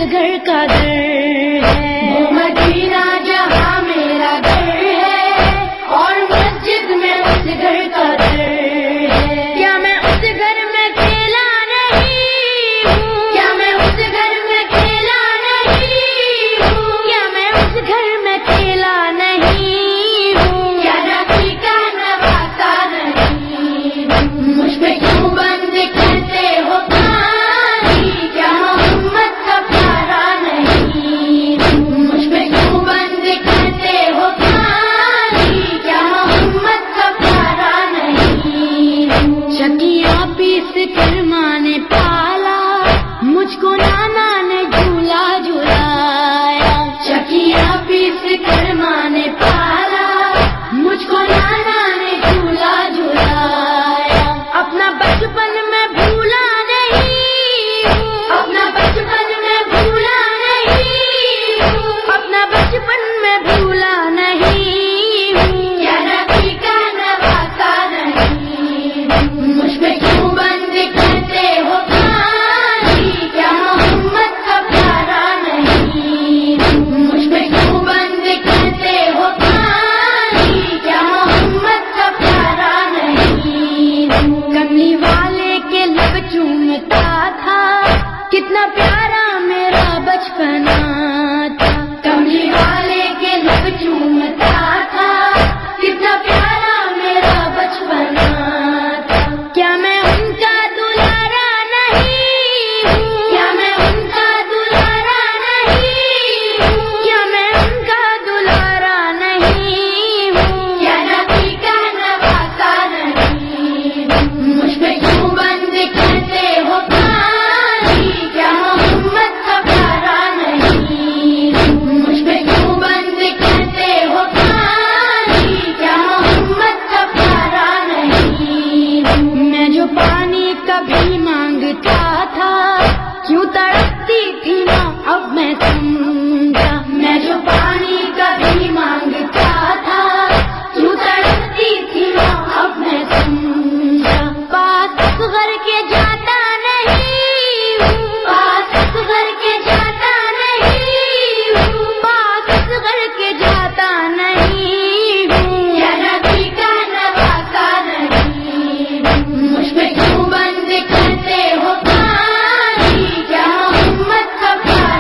گھر کا در ہے، وہ مدینہ جہاں میرا گھر ہے، اور مسجد میں اس گھر کا در ہے۔ کیا میں اس گھر میں کھیلا نہیں ہوں، کیا میں اس گھر میں کھیلا نہیں ہوں، کیا میں اس گھر میں کھیلا نہیں ہوں، کیا نبی کا نواسا نہیں ہوں، مجھ پہ کیوں بند کرتے ہو کہانی، کیا محمد کا پیارا نہیں ہوں، مجھ پہ کیوں بند کرتے ہو کہانی، کیا محمد کا پیارا نہیں ہوں۔ شکیاں پیس کر ماں نے پالا، مجھ کو نانا نے جھولا جھلایا، شکیاں پیس کر ماں نے پالا، مجھ کو نانا نے جھولا جھلایا، اپنا بچپن میں بھولا نہیں ہوں، اپنا بچپن میں بھولا نہیں ہوں، اپنا بچپن میں بھولا نہیں ہوں، کیا نبی کا نواسا نہیں ہوں، مجھ پہ کیوں بند کرتے ہو کہانی، کیا محمد کا پیارا نہیں ہوں، مجھ پہ کیوں بند کرتے ہو کہانی، کیا محمد کا پیارا نہیں ہوں۔ کملی والے کے لب چومتا تھا، کتنا پیارا میرا بچپنا تھا، کملی والے کے لب چومتا تھا، کتنا پیارا میرا بچپنا تھا، کیا میں ان کا دلارا نہیں ہوں، کیا میں ان کا دلارا نہیں ہوں، کیا میں ان کا دلارا نہیں ہوں، کیا نبی کا نواسا نہیں ہوں، مجھ پہ کیوں بند کرتے ہو کہانی، کیا محمد کا پیارا نہیں ہوں، مجھ پہ کیوں بند کرتے ہو کہانی، کیا محمد کا پیارا نہیں ہوں۔ میں جو پانی کبھی مانگتا تھا، کیوں تڑپتی تھی ماں اب میں سمجھا، میں جو پانی کبھی مانگتا تھا، کیوں تڑپتی تھی ماں اب میں سمجھا، پاس اصغر کے جاتا نہیں ہوں، پاس اصغر کے جاتا نہیں ہوں، پاس اصغر کے جاتا نہیں ہوں، کیا نبی کا نواسا نہیں ہوں، مجھ پہ کیوں بند کرتے ہو کہانی، کیا محمد کا پیارا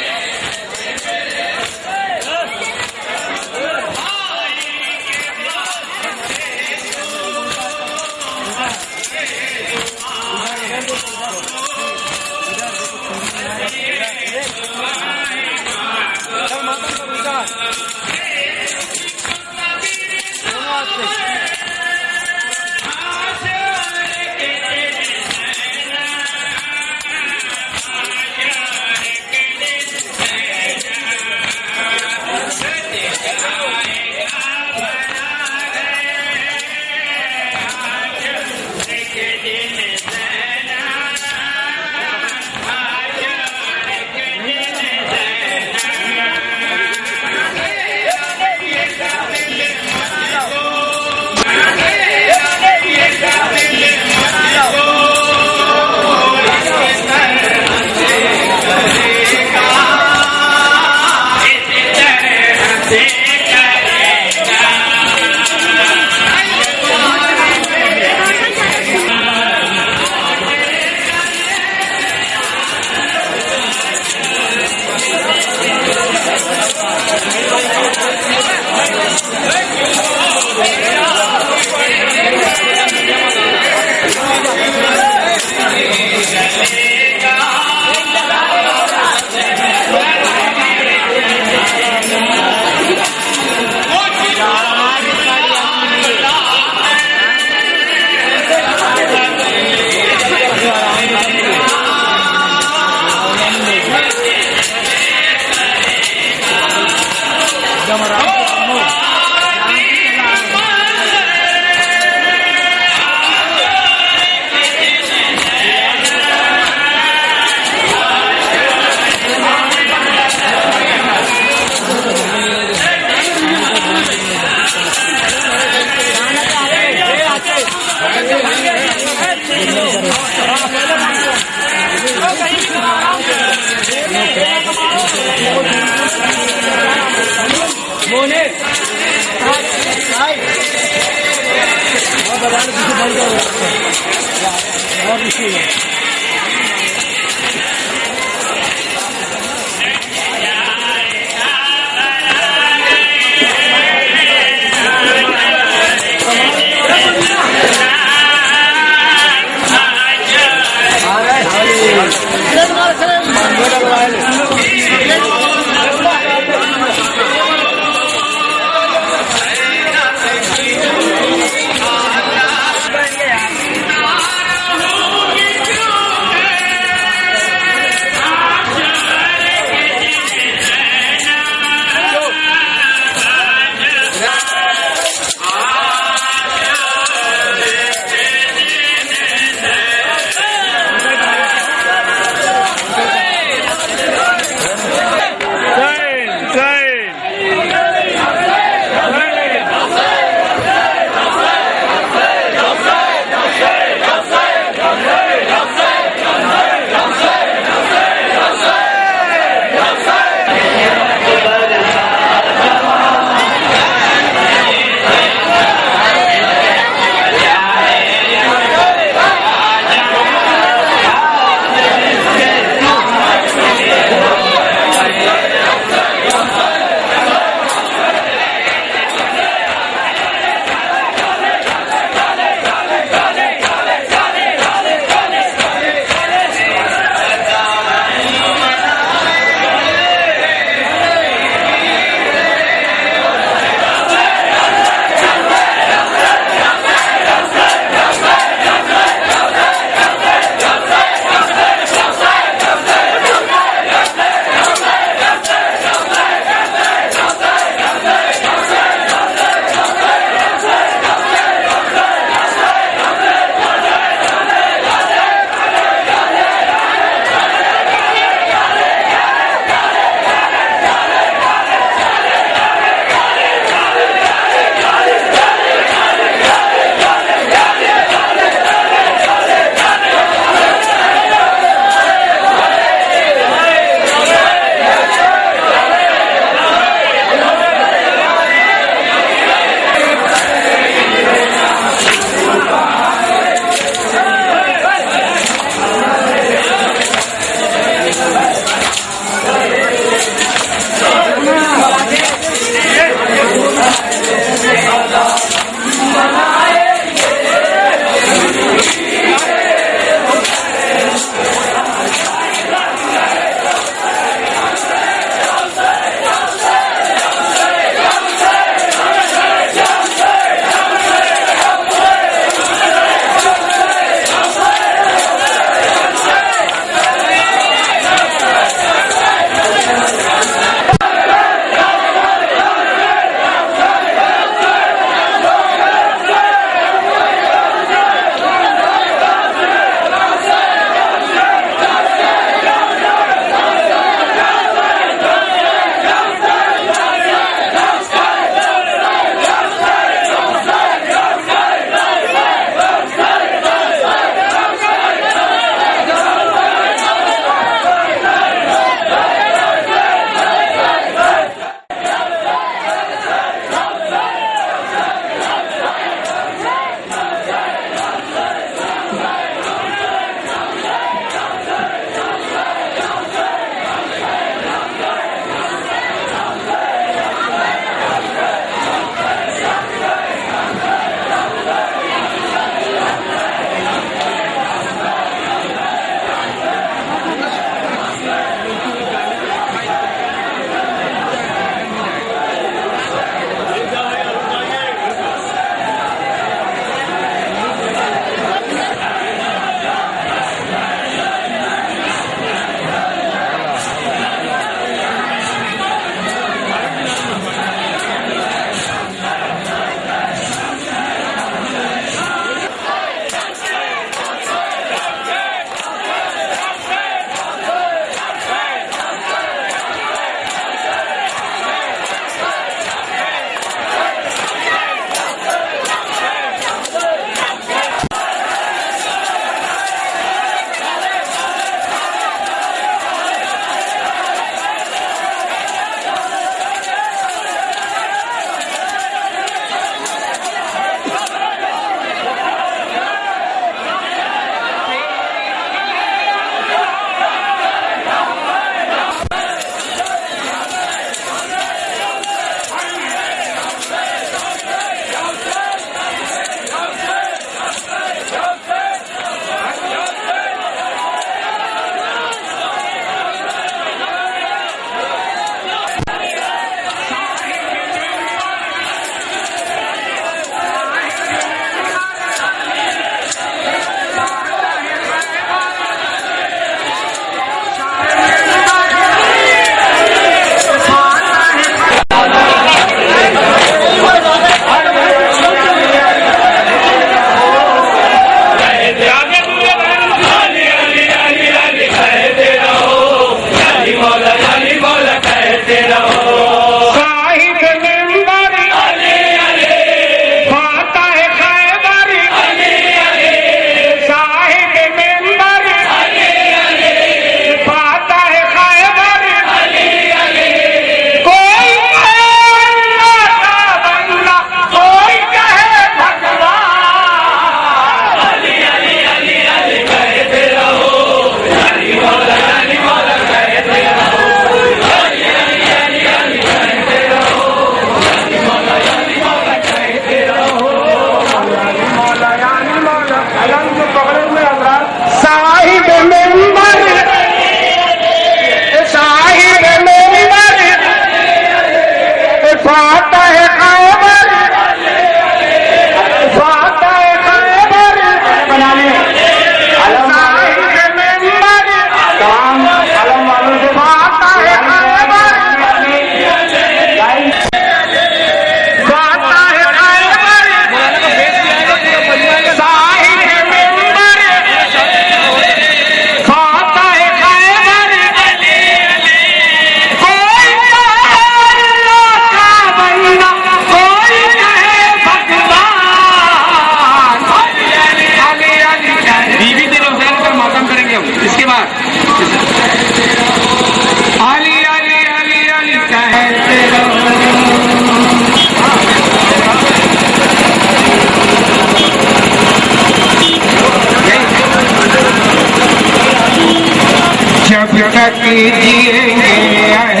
تک جئیں گے اہل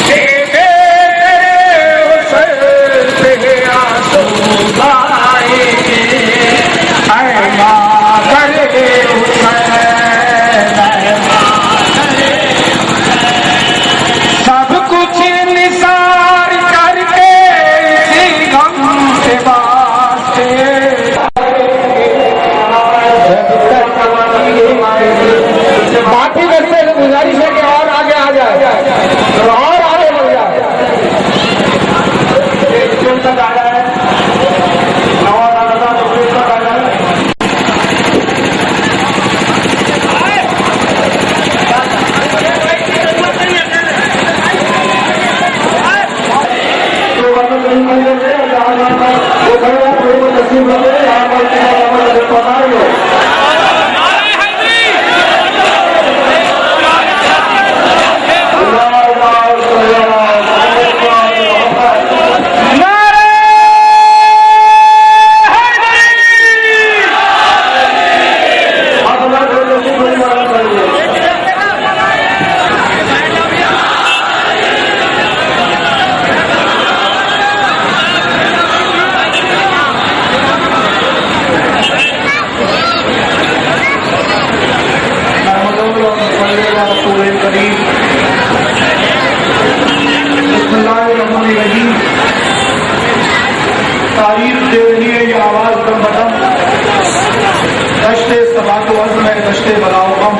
دیکھے حسین پہ آنسو آئیں گے اے مادر حسین اے مادر سب کچھ نثار کر کے اسی غم سے واسطے باقی رستے سے گزارش ہے کہ اور آگے آ جائے اور آگے بڑھ جائے تک آ جائے تک آ جائے تعریف دے رہی ہے یہ آواز دم بدم دشتے سبات و عزم ہے دشتے بلاؤ غم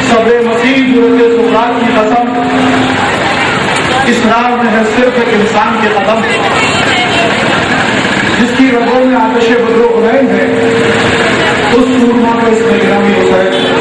صبر مسیح جرت سکرات کی قسم اسرار میں ہے صرف ایک انسان کے قدم جس کی رگوں میں آتش بدر و حنین ہے اس سورما کا اس میں گرامی ہوتا ہے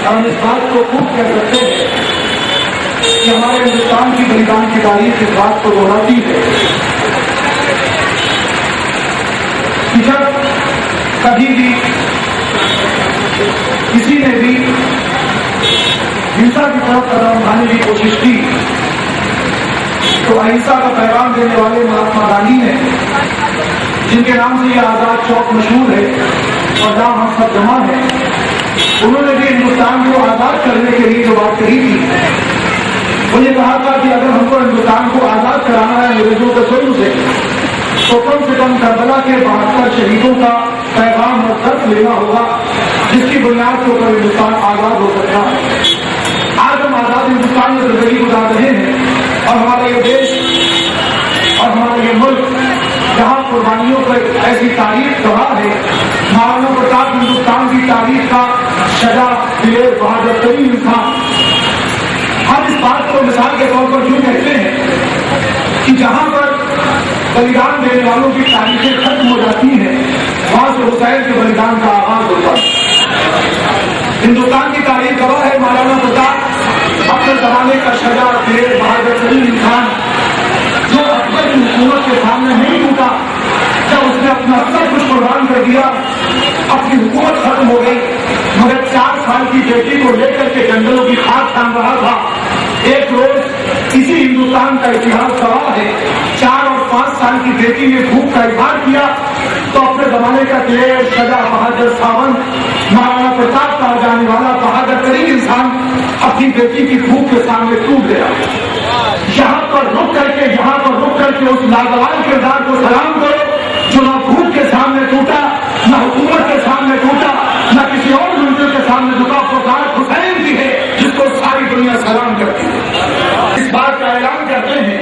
ہم اس بات کو خوب کہہ سکتے ہیں کہ ہمارے ہندوستان کی بلیدان کی تاریخ اس بات کو دہراتی ہے کہ جب کبھی بھی کسی نے بھی ہنسا کی طرف قدم اٹھانے کی کوشش کی تو اہنسا کا پیغام دینے والے مہاتما گاندھی نے جن کے نام سے یہ آزاد چوک مشہور ہے اور جہاں ہم سب جمع ہیں انہوں نے بھی ہندوستان کو آزاد کرنے کے لیے جو بات کہی تھی وہ یہ کہا تھا کہ اگر ہم کو ہندوستان کو آزاد کرانا ہے انگریزوں کے ظلم سے تو کم سے کم کربلا کے 72 شہیدوں کا پیغام اور درس لینا ہوگا جس کی بنیاد کے اوپر ہندوستان آزاد ہو سکتا ہے. آج ہم آزاد ہندوستان میں زندگی گزار رہے ہیں اور ہمارا یہ دیش اور ہمارا یہ ملک جہاں قربانیوں پر ایسی تاریخ گواہ ہے. مہارانا پرتاپ ہندوستان کی تاریخ کا شجاع دلیر بہادر ترین انسان. ہم اس بات کو مثال کے طور پر یوں کہتے ہیں کہ جہاں پر بلیدان دینے والوں کی تاریخیں ختم ہو جاتی ہیں وہاں سے حسین کے بلیدان کا آغاز ہوتا ہے. ہندوستان کی تاریخ گواہ ہے مہارانا پرتاپ اپنے زمانے کا شجاع دلیر بہادر ترین انسان جو اکبر کی حکومت کے سامنے نہیں ٹوٹا. جب اس نے اپنا سب کچھ قربان کر دیا اپنی حکومت ختم ہو گئی مگر 4 سال کی بیٹی کو لے کر کے جنگلوں کی خاک تھام رہا تھا. ایک روز اسی ہندوستان کا اتہاس گواہ ہے 4 اور 5 سال کی بیٹی نے بھوک کا اظہار کیا تو اپنے زمانے کا دلیر شجاع بہادر ساونت مہارانا پرتاپ کہا جانے والا بہادر ترین انسان اپنی بیٹی کی بھوک کے سامنے ٹوٹ گیا. یہاں پر رک کر کے اس لاجواب کردار کو سلام کرو جو نہ بھوک کے سامنے ٹوٹا نہ حکومت کے سامنے ٹوٹا نہ کسی اور منزل کے سامنے جھکا. فقارت حسین بھی ہے جس کو ساری دنیا سلام کرتی ہے. اس بات کا اعلان کرتے ہیں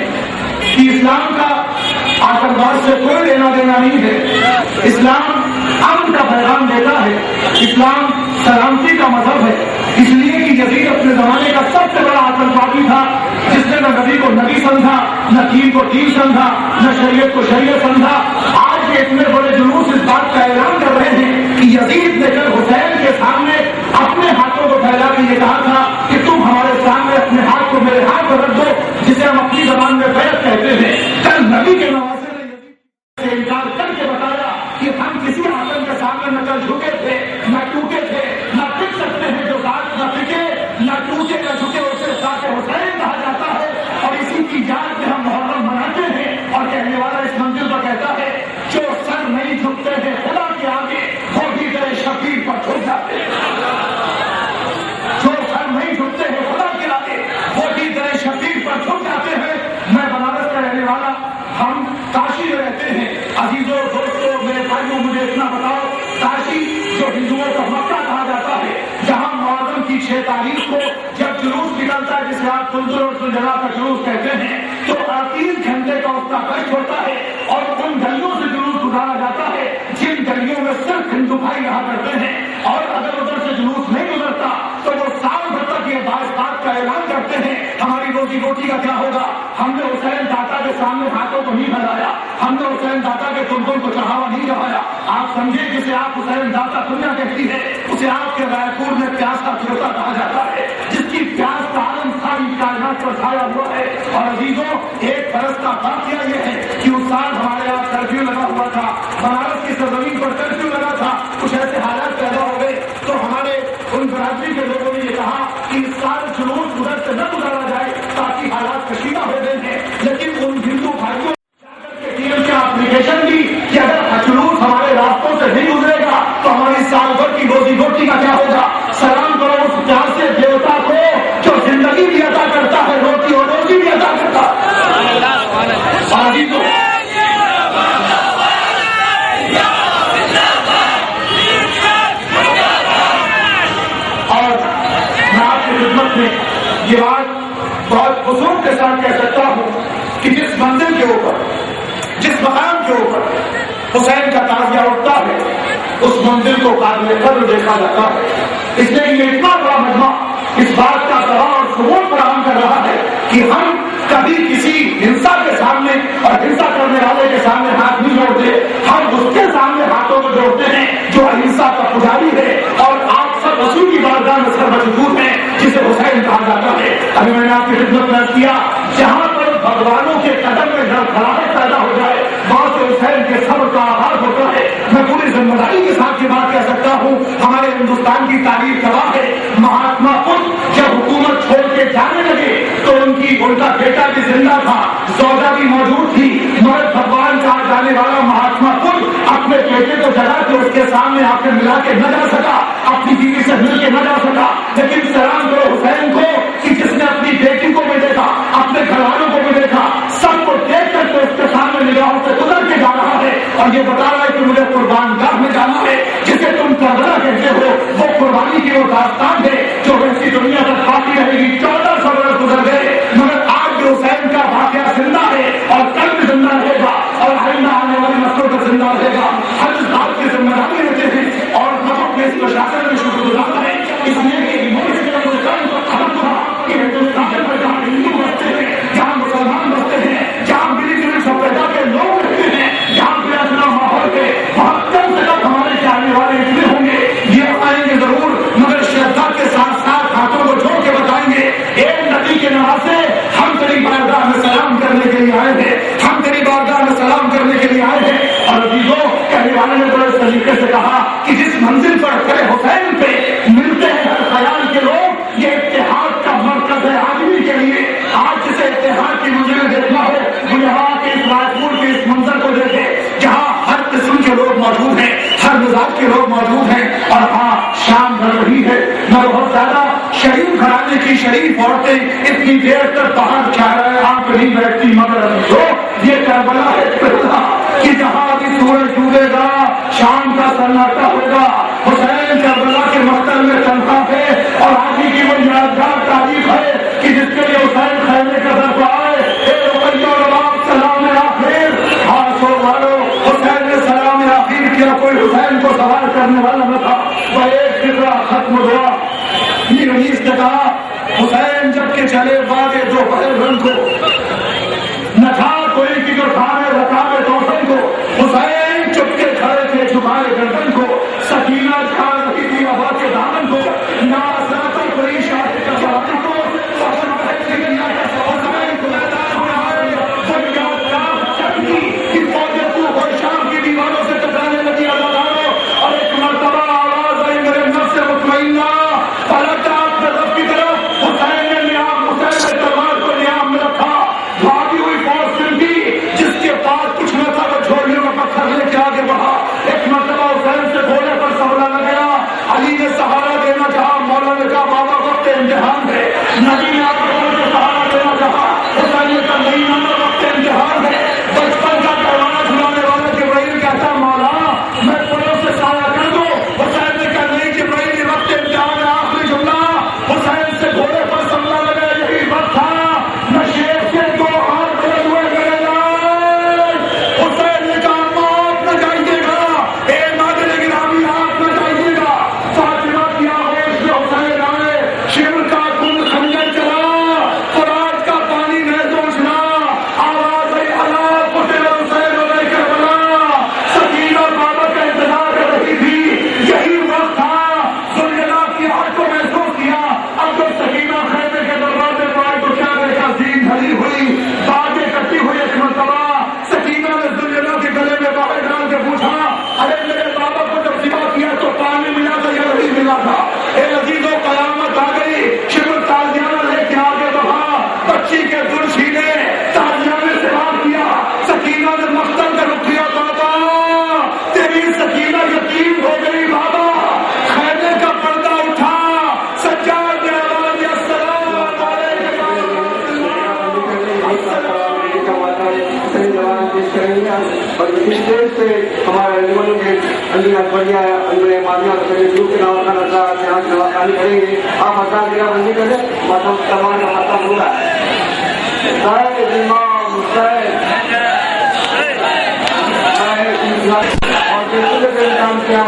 کہ اسلام کا آتنکواد سے کوئی لینا دینا نہیں ہے. اسلام امن کا پیغام دیتا ہے. اسلام سلامتی کا مذہب ہے. اس لیے کہ یزید اپنے زمانے کا سب سے بڑا آتنکوادی تھا جس نے نہ نبی کو نبی سمجھا نہ دین کو دین سمجھا نہ شریعت کو شریعت سمجھا. آج کے اتنے بڑے جلوس اس بات کا اعلان کر رہے ہیں کہ یزید نے کل حسین کے سامنے اپنے ہاتھوں کو پھیلا کے یہ کہا تھا کہ تم ہمارے سامنے اپنے ہاتھ کو میرے ہاتھ پر رکھ دو جسے ہم زبان میں بیعت کہتے ہیں. کل نبی کے نواسے نے یزید سے انکار کر کے بتایا کہ ہم کسی حاکم کے سامنے نہ کل جھکے تھے نہ ٹوٹے تھے، نہ ٹک سکتے ہیں جو ذات نہ ٹکے نہ ٹوٹے نہ جھکے اسے ذات حسین کہا جاتا ہے. اور اسی کی یاد میں ہم محرم مناتے ہیں. اور کہنے والا اس منزل پر کہتا ہے جو سر نہیں جھکتے ہیں خدا کے آگے وہ بھی گئے شبیر پر جھک جاتے ہیں. جو سر نہیں جھکتے ہیں خدا کے آگے وہ بھی گئے شبیر پر جھک جاتے ہیں. میں بنارس کا رہنے والا، ہم کاشی میں رہتے ہیں. عزیزوں دوستوں میرے بھائیوں مجھے اتنا بتاؤ، کاشی جو ہندوؤں کا مکہ کہا جاتا ہے، جہاں محرم کی 6 تاریخ کو جب جلوس نکلتا ہے جسے آپ تلزل اور سلجھنا کا جلوس کہتے ہیں، تو 3 گھنٹے کا اس کا کشت ہوتا ہے اور ان گلیوں سے جلوس گزارا جاتا ہے جن گلیوں میں صرف ہندو بھائی رہا کرتے ہیں. اور اگر ادھر سے جلوس نہیں گزرتا تو وہ سال بھر تک یہ بات کا اعلان کرتے ہیں ہماری روزی روٹی کا کیا ہوگا. ہم نے حسین داتا کے سامنے ہاتھوں کو نہیں پھیلایا، ہم نے حسین داتا کے تلبوں کو چڑھاوا نہیں چڑھایا. آپ سمجھے جسے آپ حسین داتا دنیا کہتی ہے اسے آپ کے رائے پور میں پیاس کا کھیوتا کہا جاتا ہے، جس کی پیاس کا عالم ساری کائنات پر چھایا ہوا ہے. اور عزیزوں ایک برس کا واقعہ یہ ہے کہ اس سال ہمارے یہاں کرفیو لگا ہوا تھا، بنارس کی سرزمین پر کرفیو لگا تھا. کچھ ایسے حالات پیدا ہو گئے تو ہمارے ان برادری کے لوگوں نے یہ کہا کہ اس سال جلوس ادھر سے نہ گزارا جائے تاکہ حالات کشیدہ ہو گئے ہیں. لیکن ان ہندو بھائیوں کے اپلیکیشن دی کہ اگر جلوس ہمارے راستوں سے نہیں گزرے گا تو ہماری سال بھر کی روزی روٹی کا کیا ہوگا. سلام کرو اس پیار سے دیوتا کو جو زندگی بھی عطا کرتا ہے، روٹی اور روزی بھی عطا کرتا ہے. اور میں آپ کی خدمت میں یہ بات بہت خصوص کے ساتھ کہہ سکتا ہوں کہ جس منزل کے اوپر، جس مقام کے اوپر حسین کا تازیہ اٹھتا ہے اس منزل کو قابل قدر دیکھا جاتا ہے. اس لیے یہ اتنا بڑا مجمع اس بات کا گواہ اور ثبوت فراہم کر رہا ہے کہ ہم کبھی کسی ہنسا کے سامنے اور ہنسا کرنے والے کے سامنے ہاتھ نہیں جوڑتے. ہم اس کے سامنے ہاتھوں کو جوڑتے ہیں جو اہنسا کا پجاری ہے. اور آپ سب اسی کی بارگاہ میں سر مجبور ہیں جسے حسین کہا جاتا ہے. ابھی میں نے آپ کی خدمت میں کیا جہاں پر بھگوانوں کے قدم میں گھبراہٹ پیدا ہو جائے وہاں سے حسین کے صبر کا آغاز ہوتا ہے. میں پوری ذمہ داری کے ساتھ یہ بات کہہ سکتا ہوں، ہمارے ہندوستان کی تاریخ گواہ ہے. مہاتما بدھ جب حکومت چھوڑ کے جانے لگے تو ان کا بیٹا بھی زندہ تھا، زوجہ بھی موجود تھی، مگر بھگوان کہا جانے والا مہاتما بدھ اپنے بیٹے کو جگا کے اس کے سامنے آ کے ملا کے نہ جا سکا، اپنی بیوی سے مل کے نہ جا سکا. لیکن سلام کرو حسین کو کہ جس نے اپنی بیٹی کو بھی دیکھا، اپنے گھر والوں کو بھی دیکھا، سب کو دیکھ کر کے اس کے سامنے نگاہوں سے گزر کے جا رہا ہے اور یہ بتا رہا ہے کہ مجھے قربان گاہ میں جانا ہے. جسے تم کربلا کہتے ہو وہ قربانی کی وہ داستان ہے جو ویسی دنیا تک باقی رہے گی. 1400 برس گزر گئے مگر آج بھی حسین کا واقعہ زندہ ہے اور کل بھی زندہ رہے گا اور آئندہ آنے والی نسلوں کا زندہ رہے گا. ہر اس بات کی ذمہ داری لیتے ہیں اور ہم اپنے اس مشاغل میں شکر گزار ہیں اس لیے کہ ہندو بستے ہیں، جہاں مسلمان بستے ہیں، جہاں ملی جلی سمپردا کے لوگ رہتے ہیں، جہاں بلا چنا ماحول کے وہاں کم سے کم ہمارے چاہنے والے اتنے ہوں گے. یہ آئیں گے ضرور مگر شردا کے ساتھ ساتھ ہاتھوں کو جوڑ کے بتائیں گے اے نبی کے نواسے ہم تیری بارگاہ میں سلام کرنے کے لیے آئے ہیں، ہم تیری بارگاہ میں سلام کرنے کے لیے آئے ہیں. اور عزیزوں کہنے والے نے بڑے طریقے سے کہا کہ جس منزل پر کھڑے حسین پہ ملتے ہیں ہر خیال کے لوگ، یہ اتحاد کا مرکز ہے آدمی کے لیے. آج جسے اتحاد کی منزلیں دیکھنا ہو وہ یہاں کے اس رائے پور کے اس منظر کو دیکھے جہاں ہر قسم کے لوگ موجود ہیں، ہر مزاج کے لوگ موجود ہیں. اور ہاں شام بڑھ رہی ہے، میں بہت زیادہ شریف گھرانے کی شریف عورتیں اتنی دیر تک باہر کیا رہے آنکھ نہیں بیٹھتی مگر جو یہ کربلا ہے کہ جہاں بھی سورج ڈوبے گا شام کا سناٹا ہوگا. حسین کربلا کے مقتل میں تنخواہ ہے اور آج کی وہ یادگار تاریخ ہے کہ جس کے لیے حسین خیمے کا در آئے. سلام آخر ہاتھوں والو حسین نے سلام آخر کیا، کوئی حسین کو سوال کرنے والا نہ تھا. وہ ایک فکرہ ختم ہوا. یہ انیس نے کہا حسین جب کہ چلے وعدے دو پہل رنگ کو نہ تھا کوئی کی جو ٹھانے رکھاوے توسن کو. حسین چپ کے کھڑے تھے جھکائے گردن کو، سکینہ چھا رہی تھی ہوا کے دامن کو، نہ آسراتا کوئی شاہد کا جوانی کو. کریں گے اور اس اسٹیج پہ ہمارے رنگمنوں کے اندر بڑھیا اندر مادیاں گروپ کے نام خانی کریں گے. آپ متان کی بندی کریں ماتم تمام کا ماتم ہوگا. اور کام کیا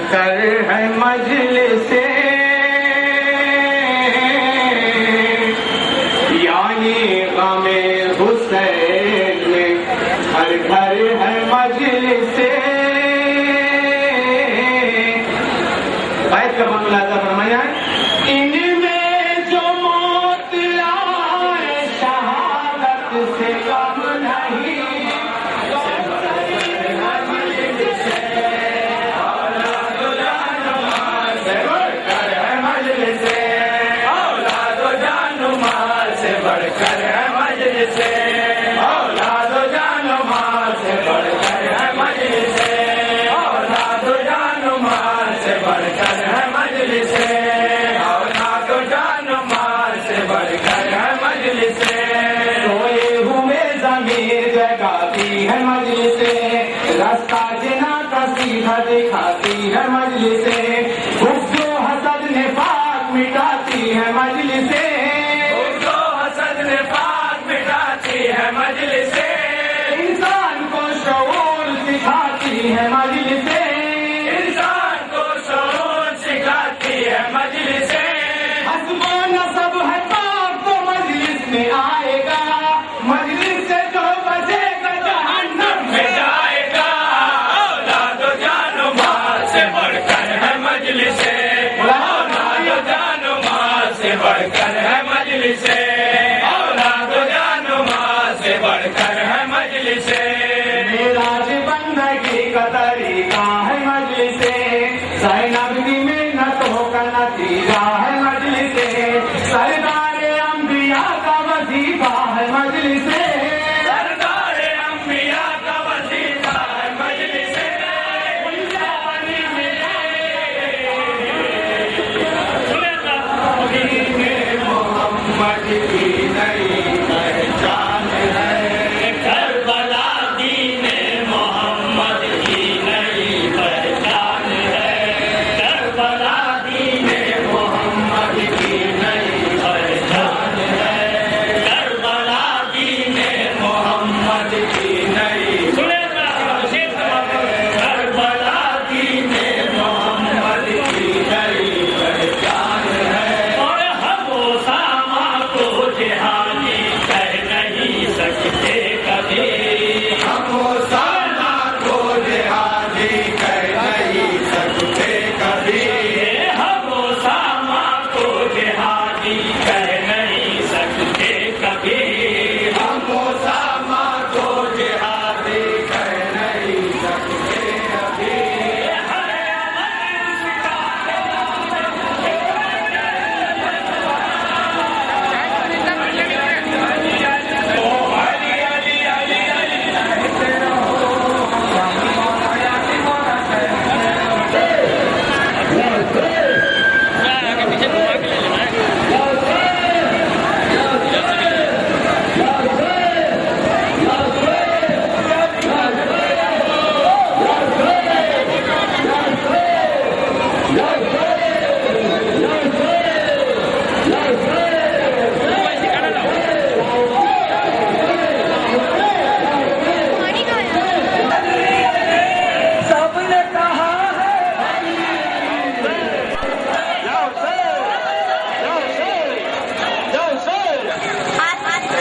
کر ہے مجلس یعنی غم حسین میں ہر گھر ہے مجلس بیت کا ملازہ فرمایا ان میں جو موت آئے شہادت سے کم نہیں راستہ جنا کا سیدھا دکھاتی ہے مجلسیں حسد و حسد نفاق مٹاتی ہے مجلسیں حسد و حسد نفاق مٹاتی ہے مجلسیں انسان کو شعور سکھاتی ہے مجلسیں انسان کو شعور سکھاتی ہے مجلسیں حسب و نسب ہے پاک تو مجلس میں آئے گا مجلس سے جو بچے گا جہنم میں جائے گا اولاد و جان و مال سے بڑھ کر ہے مجلس اولاد و جان و مال سے بڑھ کر ہے مجلس اولاد و جان و مال سے بڑھ کر ہے مجلس میراج بندگی کا طریقہ ہے مجلس زینب کی محنتوں کا نتیجہ ہے مجلس سردار انبیاء کا وظیفہ ہے مجلس سردار انبیاء کا وظیفہ ہے مجلس محمد کی نئی پہچان ہے کربلا دین محمد کی نئی پہچان ہے کربلا دین محمد کی نئی پہچان ہے کربلا دین محمد کی نئی کربلا دین محمد کی نئی پہچان ہے اور ہم اسامہ کو جہادی کہہ نہیں سکتے کبھی ہم اسامہ کو جہادی کہہ نہیں سکتے کبھی ہم اسامہ کو جہادی کہہ نہیں سکتے کبھی ہم اسامہ کو جہادی کہہ نہیں سکتے کبھی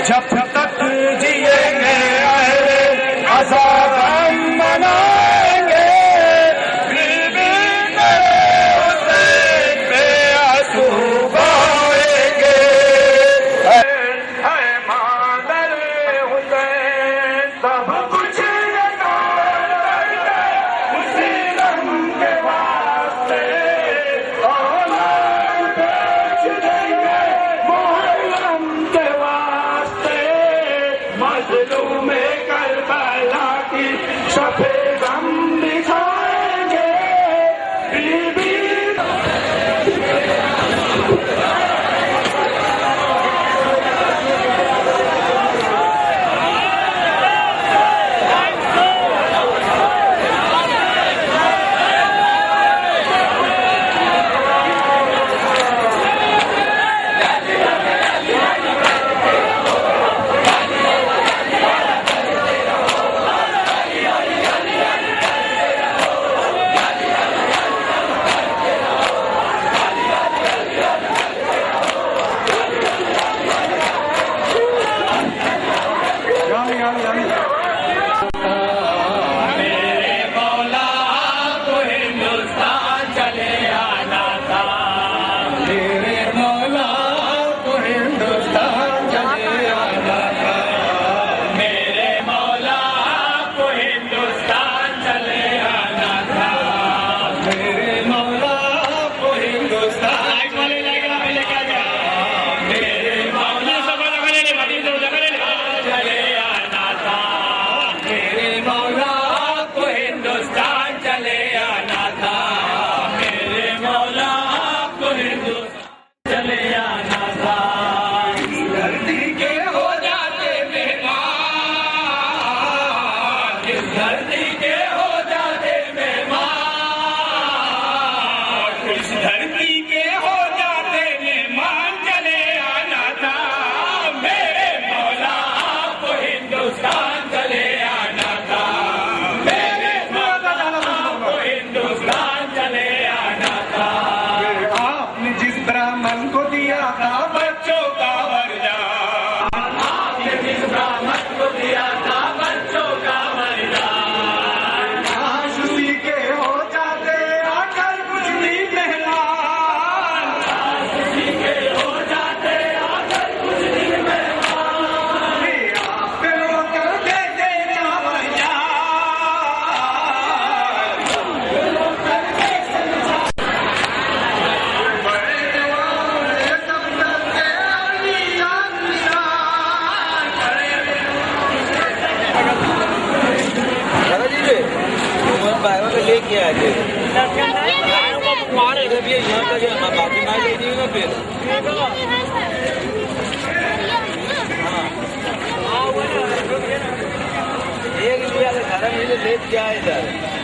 جب تک جیئیں گے اہل عذاب ہم منائیں گے بی بی حسین پہ آنسو بہائیں گے اے مادر حسین سب کچھ اسی رنگ کے واسطے اولاد بیچ دیں گے محرم کے واسطے مظلوم کربلا کی شفے غم بچھائیں گے بی بی میرے مولا کو ہندوستان چلے آنا تھا میرے مولا کو ہندوستان چلے آنا تھا دھرتی کے ہو جاتے مہمان اس دھرتی کے ہو جاتے مہمان اس دھرتی کے ہو جاتے مہمان چلے آنا تھا میرے مولا کو ہندوستان چلے آنا تھا میرے مولا کو ہندوستان چلے آنا تھا آپ نے جس برہمن کو دیا تھا بچوں کا ورجان آپ نے جس برہمن کو دیا تھا بچوں کا ورجان کاش اسی کے ہو جاتے آ کر کچھ بھی مہمان اسی کے ہو جاتے آ کر کچھ بھی مہمان آپ پہ رو کر دیتے چاویا لے کے آئے تھے جب یہ یہاں تک باقی مار لے جائیے گا پھر ایک روپیہ گھر میں لے کے آئے ادھر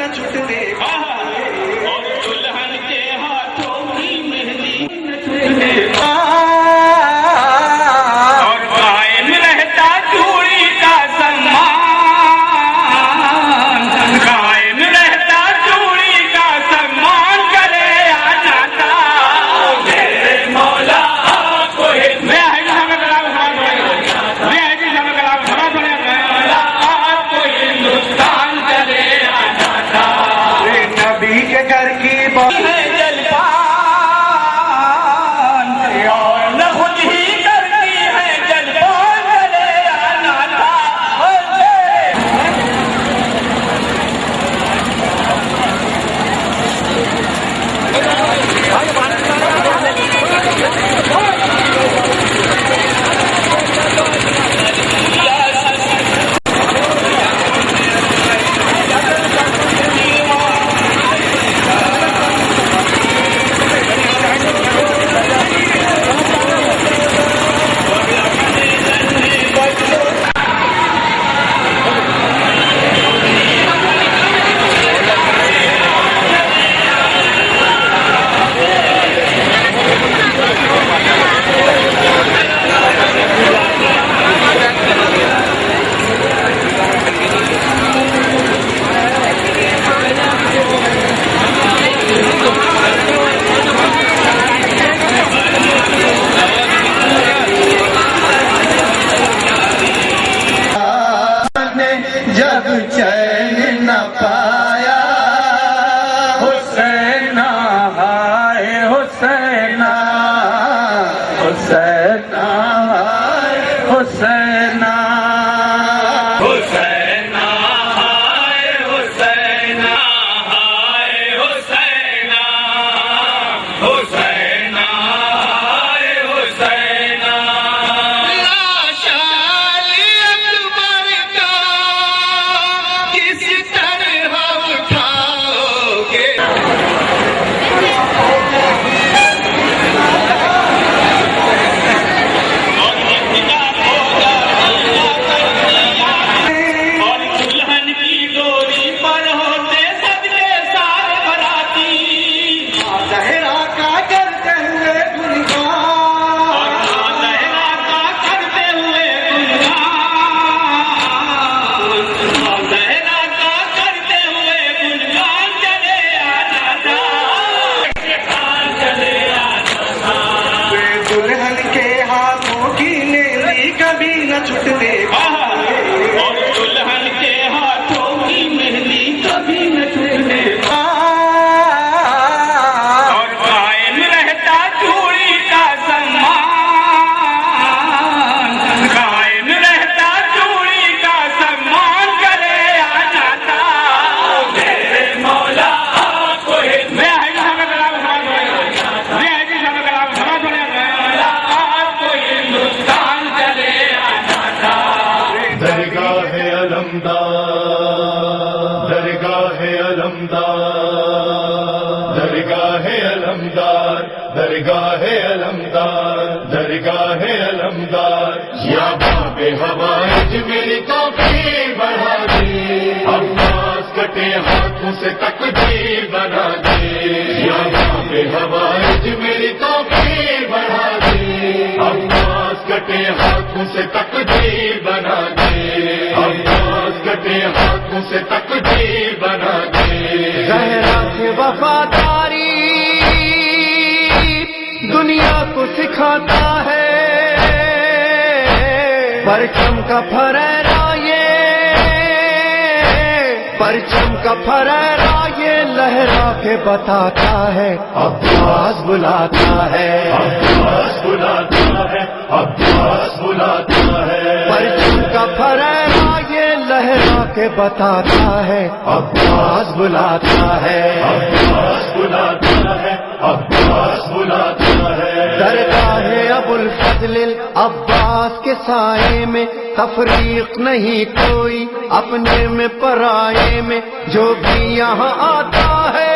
چھٹنے اور دلہن کے ہاتھوں کی مہندی اور قائم رہتا چوڑی کا سمان قائم رہتا چوڑی کا سمان چلے آ جاتا میرے مولا کو ہندوستان چلے آنا تھا نبی کے گھر کی بات جلپان اور نہ خود ہی کرتی ہے جلپان چلے آنا تھا جب چین نہ پایا حسین ہائے حسین حسین ہائے حسین حسین ہائے حسین درگاہ علمدار درگاہ علمدار درگاہ علمدار درگاہ علمدار درگاہ علمدار یا باب ہوائج میری توفیق بڑھا دے عباس کٹے ہاتھوں سے تقدیر بنا دے یا باب ہوائج میری توفیق بڑھا دے عباس کٹے ہاتھوں سے تقدیر بنا دے عباس کٹے ہاتھوں سے تقدیر بنا دے زہرا سے وفاداری دنیا کو سکھاتا ہے پرچم کا پھریرا پرچم کا پھریرا یہ لہرا کے بتاتا ہے عباس بلاتا ہے عباس بلاتا ہے عباس بلاتا ہے پرچم کا پھریرا یہ لہرا کے بتاتا ہے عباس بلاتا ہے عباس بلاتا ہے عباس بلاتا ہے درگاہ ابو الفضل عباس کے سائے میں تفریق نہیں کوئی اپنے میں پرائے میں جو بھی یہاں آتا ہے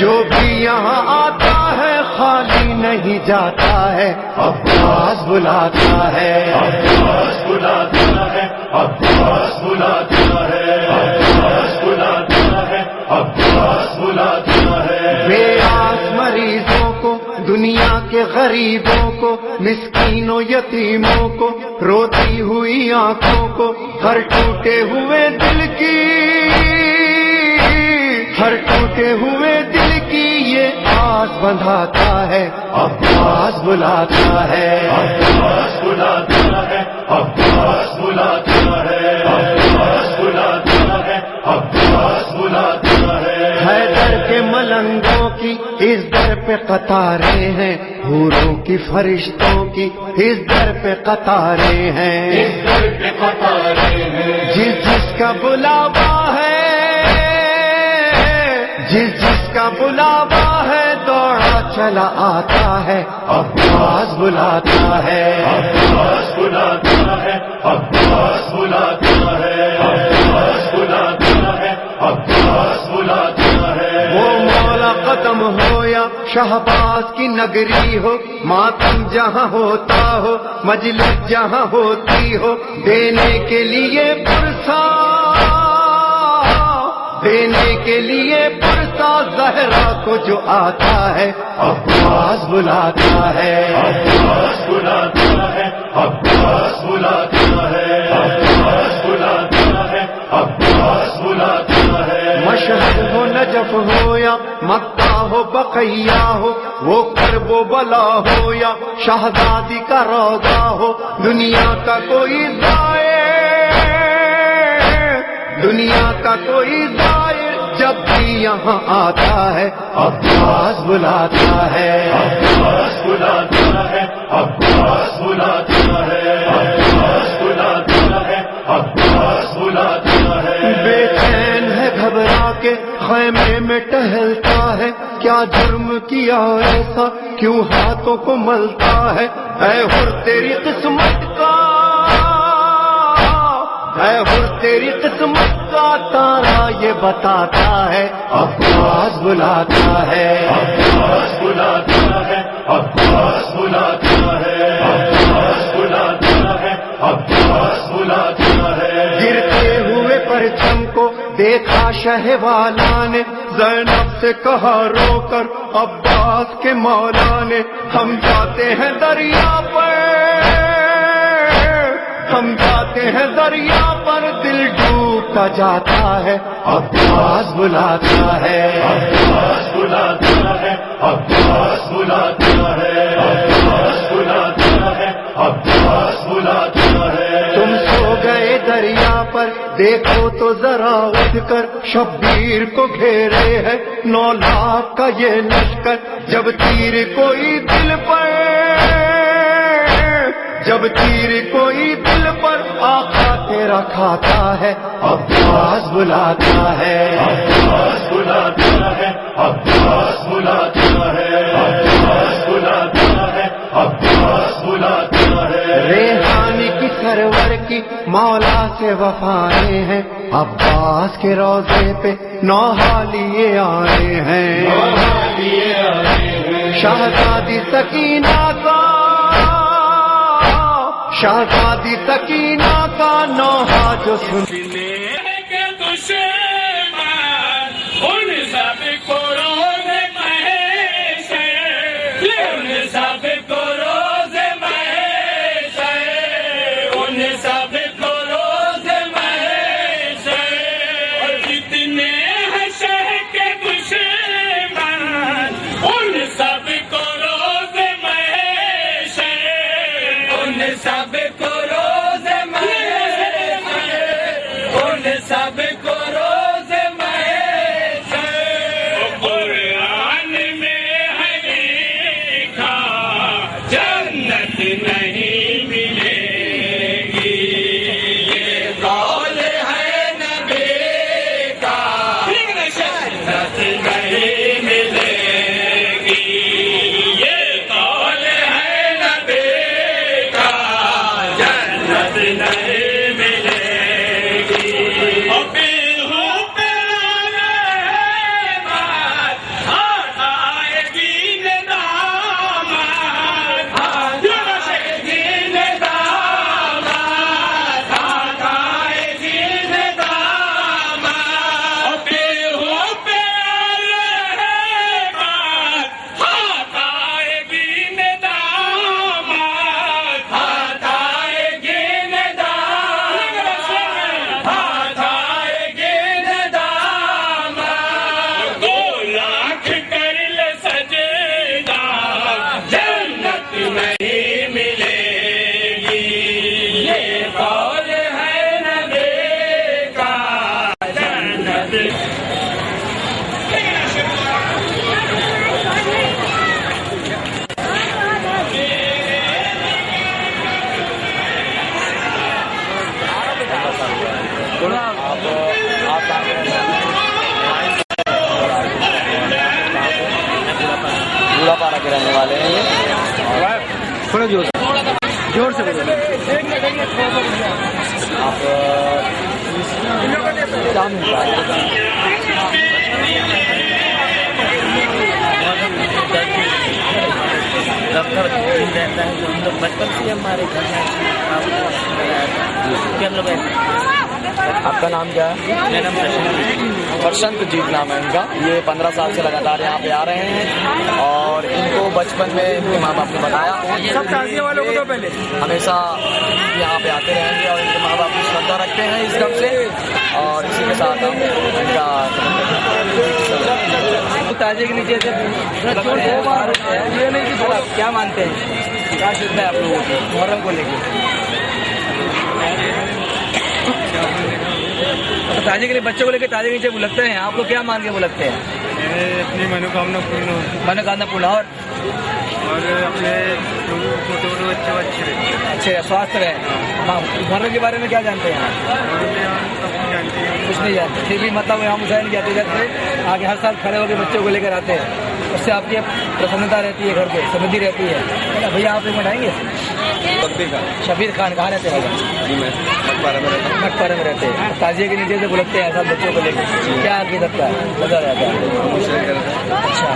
جو بھی یہاں آتا ہے خالی نہیں جاتا ہے عباس بلاتا ہے عباس بلاتا ہے عباس بلاتا ہے عباس بلاتا ہے عباس بلاتا ہے بے آس مریضوں کو دنیا کے غریبوں کو مسکینوں یتیموں کو روتی ہوئی آنکھوں کو ہر ٹوٹے ہوئے دل کی ہر ٹوٹے ہوئے دل کی یہ آس بندھاتا ہے عباس بلاتا ہے عباس بلاتا ہے عباس بلاتا ہے عباس بلاتا ہے عباس بلاتا ہے حیدر کے ملنگوں کی اس در پہ قطاریں ہیں حوروں کی فرشتوں کی اس در پہ قطاریں ہیں اس در پہ قطاریں ہیں جس جس کا بلاوا ہے جس جس کا بلاوا ہے دوڑا چلا آتا ہے عباس بلاتا ہے عباس بلاتا ہے عباس بلاتا ہے عباس بلاتا ہے عباس بلاتا ہے وہ مولا قدم ہو یا شہباز کی نگری ہو ماتم جہاں ہوتا ہو مجلس جہاں ہوتی ہو دینے کے لیے پرسا دینے کے لیے پرسا زہرا کو جو آتا ہے عباس بلاتا ہے عباس بلاتا ہے عباس بلاتا ہے عباس بلاتا ہے عباس بلاتا ہے مشہد ہو نجف ہو یا مکہ ہو بقیہ ہو وہ کرب و بلا ہو یا شہزادی کا روضہ ہو دنیا کا کوئی دنیا کا کوئی زائر جب بھی یہاں آتا ہے عباس بلاتا ہے عباس بلاتا ہے عباس بلاتا ہے عباس بلاتا ہے عباس بلاتا ہے بے چین ہے گھبرا کے خیمے میں ٹہلتا ہے کیا جرم کیا ایسا کیوں ہاتھوں کو ملتا ہے اے حر تیری قسمت کا اے حر تیری قسمت کا تارا یہ بتاتا ہے عباس بلاتا ہے عباس بلاتا ہے عباس بلاتا ہے عباس بلاتا ہے عباس بلاتا ہے گرتے ہوئے پرچم کو دیکھا شہوالا نے زینب سے کہا رو کر عباس کے مولا نے ہم جاتے ہیں دریا پر ہم جاتے ہیں دریا پر دل ڈوبتا جاتا ہے عباس بلاتا ہے عباس بلاتا ہے عباس بلاتا ہے عباس بلاتا ہے عباس بلاتا ہے تم سو گئے دریا پر دیکھو تو ذرا اٹھ کر شبیر کو گھیرے ہے 9 لاکھ کا یہ لشکر جب تیر کوئی دل پر جب تیر کوئی دل پر آقا تیرا کھاتا ہے عباس بلاتا ہے عباس بلاتا ہے عباس بلاتا ہے عباس بلاتا ہے عباس بلاتا ہے ریحانی کی سرور کی مولا سے وفائیں ہیں، عباس کے روضے پہ نوحہ لیے آئے ہیں، شہزادی سکینہ کا نوحہ جو سن پارا کے رہنے والے ہیں یہ، تھوڑا زور سے بولو آپ دفتر رہتا ہے تو ہم لوگ بچپن سے ہمارے گھر میں ہم لوگ. آپ کا نام کیا ہے؟ میرا نام پرشنت جیت نام ہے ان کا. یہ 15 سال سے لگاتار یہاں پہ آ رہے ہیں اور ان کو بچپن میں ان کے ماں باپ نے بتایا سب تعزیے والوں کو تو پہلے ہمیشہ یہاں پہ آتے رہیں گے اور ان کے ماں باپ کی شردا رکھتے ہیں اس ڈھنگ سے. اور اسی کے ساتھ ہم ان کا تعزیے کے نیچے سے کیا مانتے ہیں، کیا شدہ ہے آپ لوگوں کو محرم کو لے کے؟ تعزیے کے لیے بچوں کو لے کے تعزیے کے نیچے بلکتے ہیں، آپ کو کیا مان کے بلکتے ہیں؟ اپنی منوکامنا پورن اور اپنے چھوٹے بچے اچھے سواستھ رہے. محرم کے بارے میں کیا جانتے ہیں؟ کچھ نہیں جانتے، پھر بھی مطلب امام حسین کی عقیدت سے آگے ہر سال کھڑے ہو کے بچوں کو لے کر آتے ہیں، اس سے آپ کی پسندیدہ رہتی ہے، گھر پہ سمجھی رہتی ہے. بھیا آپ ایک منٹ آئیں گے؟ شبیر خان کہاں رہتے ہیں؟ مٹپارہ میں رہتے ہیں. تعزیے کے نیچے سے بلکتے ہیں سب بچوں کو لے کے، کیا عقیدت کا مزہ رہتا ہے؟ اچھا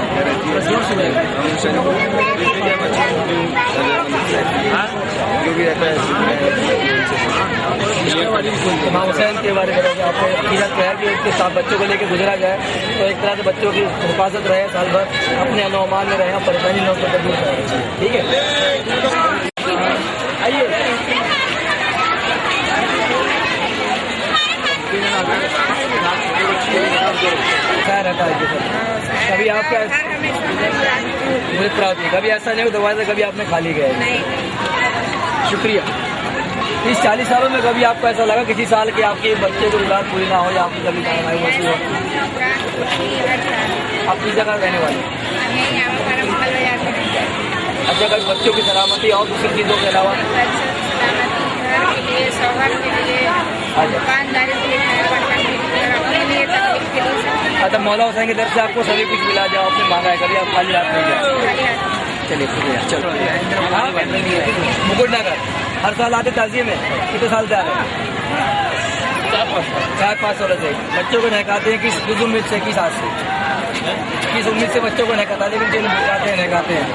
امام حسین کے بارے میں آپ کو عقیدت ہے کہ اس کے ساتھ بچوں کو لے کے گزرا جائے تو ایک طرح سے بچوں کی حفاظت رہے، سال بھر اپنے امن و امان میں رہے اور پریشانی نہ دور کرے. ٹھیک ہے، آئیے. کیا رہتا ہے سر؟ کبھی آپ کا مجھے پراؤڈ نہیں، کبھی ایسا نہیں دروازہ کبھی آپ نے خالی گیا؟ شکریہ. اس 40 سالوں میں کبھی آپ کو ایسا لگا کسی سال کہ آپ کے بچے کو اولاد پوری نہ ہو یا آپ کی کبھی کاروائی ہوتی ہو؟ آپ کس جگہ رہنے والے؟ اچھا، کبھی بچوں کی سلامتی اور دوسری چیزوں کے علاوہ اچھا، مولا حسین کی طرف سے آپ کو سبھی کچھ ملا جائے، آپ نے مانگا ہے، کبھی آپ خالی ہاتھ نہیں جائے. چلیے شکریہ. چلو مکٹ نگر ہر سال آتے تعزیے میں؟ کتنے سال سے آ رہے ہیں؟ 4-5 سال سے بچوں کو نہکاتے ہیں. کس امید سے، کس آس سے، کس امید سے بچوں کو نہکاتے ہیں؟ لیکن بلاتے ہیں، نہکاتے ہیں.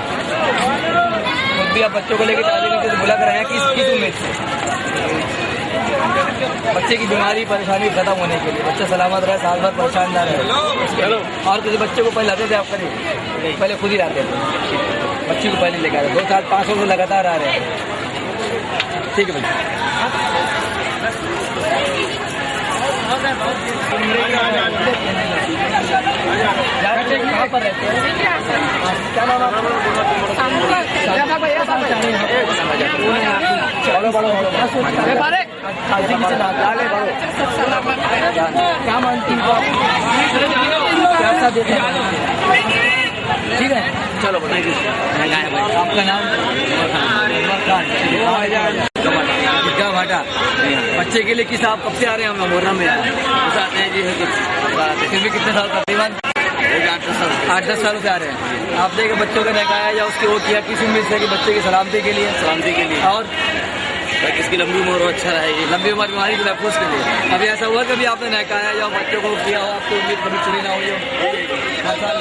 خود بھی آپ بچوں کو لے کے تعلیم کرتے بلا کر رہے ہیں. کس امید سے؟ بچے کی بیماری پریشانی ختم ہونے کے لیے، بچہ سلامت رہے، سال بھر پریشان نہ رہے. اور کسی بچے کو پہلے لاتے تھے آپ کبھی؟ پہلے خود ہی لاتے تھے بچے کو، پہلے لے کے آتے. 2 سال 5 سال سے لگاتار آ رہے ہیں. ٹھیک ہے بھائی. کہاں پر رہتے ہیں؟ کیا نام آپ کیا مانتی ٹھیک ہے. چلو بتائیے آپ کا نام؟ کیا بھاٹا. بچے کے لیے کس آپ کب سے آ رہے ہیں؟ ہم محرم میں آتے ہیں جی. پھر بھی کتنے سال تقریباً؟ 8-10 سالوں سے آ رہے ہیں. آپ دیکھیں بچوں کا نہکایا یا اس کی وہ کیا کس امید سے کہ بچے کی سلامتی کے لیے؟ سلامتی کے لیے. اور اس کی لمبی عمر اچھا رہے گی، لمبی عمر بیماری کے محفوظ کے لیے. ابھی ایسا ہوا کبھی آپ نے نہکایا یا بچوں کو کیا ہو، آپ کو امید کبھی چوری نہ ہوئی ہو؟ ہر سال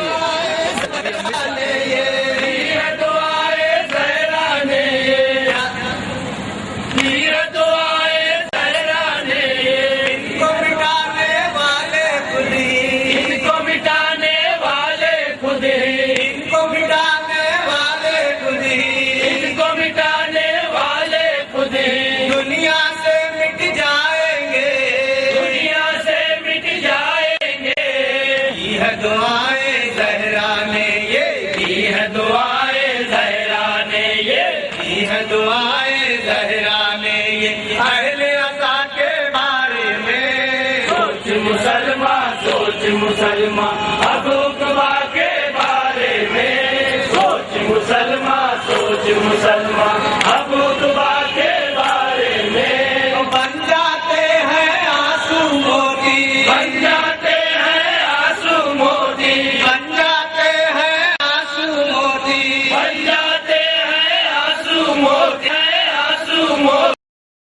دعائیں زہرا نے یہ اہل عصا کے بارے میں سوچ مسلمان ابو قبا کے بارے میں سوچ مسلمان